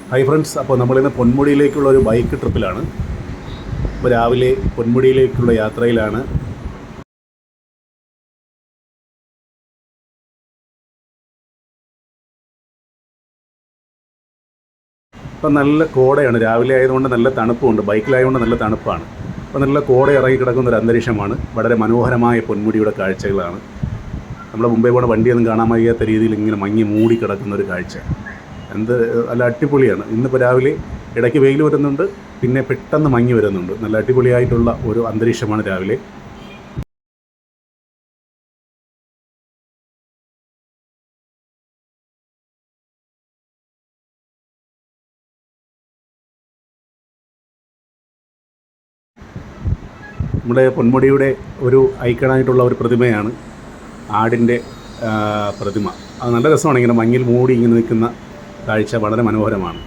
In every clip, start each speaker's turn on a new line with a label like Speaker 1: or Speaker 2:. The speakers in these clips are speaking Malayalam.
Speaker 1: ഹായ് ഫ്രണ്ട്സ്, അപ്പോൾ നമ്മളിന്ന് പൊന്മുടിയിലേക്കുള്ള ഒരു ബൈക്ക് ട്രിപ്പിലാണ്. ഇപ്പോൾ രാവിലെ പൊന്മുടിയിലേക്കുള്ള യാത്രയിലാണ്. ഇപ്പം നല്ല കോടയാണ്, രാവിലെ ആയതുകൊണ്ട് നല്ല തണുപ്പുണ്ട്, ബൈക്കിലായതുകൊണ്ട് നല്ല തണുപ്പാണ്. അപ്പോൾ നല്ല കോട ഇറങ്ങി കിടക്കുന്ന ഒരു അന്തരീക്ഷമാണ്. വളരെ മനോഹരമായ പൊന്മുടിയുടെ കാഴ്ചകളാണ്. നമ്മളെ മുമ്പേ പോണ വണ്ടിയൊന്നും കാണാൻ വയ്യാത്ത രീതിയിൽ ഇങ്ങനെ മങ്ങി മൂടി കിടക്കുന്ന ഒരു കാഴ്ച. നല്ല അടിപൊളിയാണ്. ഇന്നിപ്പോൾ രാവിലെ ഇടയ്ക്ക് വെയിൽ വരുന്നുണ്ട്, പിന്നെ പെട്ടെന്ന് മങ്ങി വരുന്നുണ്ട്. നല്ല അടിപൊളിയായിട്ടുള്ള ഒരു അന്തരീക്ഷമാണ് രാവിലെ. നമ്മുടെ പൊന്മുടിയുടെ ഒരു ഐക്കണായിട്ടുള്ള ഒരു പ്രതിമയാണ് ആടിൻ്റെ പ്രതിമ. അത് നല്ല രസമാണ്. ഇങ്ങനെ മഞ്ഞിൽ മൂടി ഇങ്ങനെ നിൽക്കുന്ന കാഴ്ച വളരെ മനോഹരമാണ്.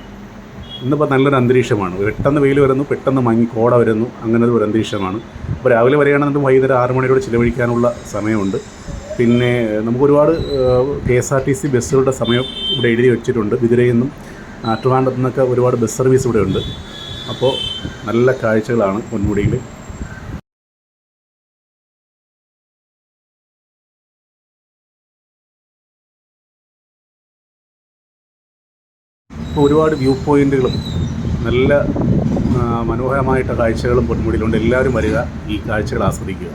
Speaker 1: ഇന്നിപ്പോൾ നല്ലൊരു അന്തരീക്ഷമാണ്. പെട്ടെന്ന് വെയിൽ വരുന്നു, പെട്ടെന്ന് മഞ്ഞ് കോട വരുന്നു, അങ്ങനെ ഒരു അന്തരീക്ഷമാണ്. അപ്പോൾ രാവിലെ വരെയാണെന്നുണ്ടെങ്കിൽ വൈകുന്നേരം 6 മണിയോടെ ചിലവഴിക്കാനുള്ള സമയമുണ്ട്. പിന്നെ നമുക്ക് ഒരുപാട് KSRTC ബസ്സുകളുടെ സമയം ഇവിടെ എഴുതി വെച്ചിട്ടുണ്ട്. വിതുരയിൽ നിന്നും ട്രിവാൻഡ്രത്തു നിന്നൊക്കെ ഒരുപാട് ബസ് സർവീസ് ഇവിടെ ഉണ്ട്. അപ്പോൾ നല്ല കാഴ്ചകളാണ് പൊന്മുടിയിൽ. ഇപ്പോൾ ഒരുപാട് വ്യൂ പോയിൻറ്റുകളും നല്ല മനോഹരമായിട്ട് കാഴ്ചകളും പൊന്മുടിയിലുണ്ട്. എല്ലാവരും വരിക, ഈ കാഴ്ചകൾ ആസ്വദിക്കുക.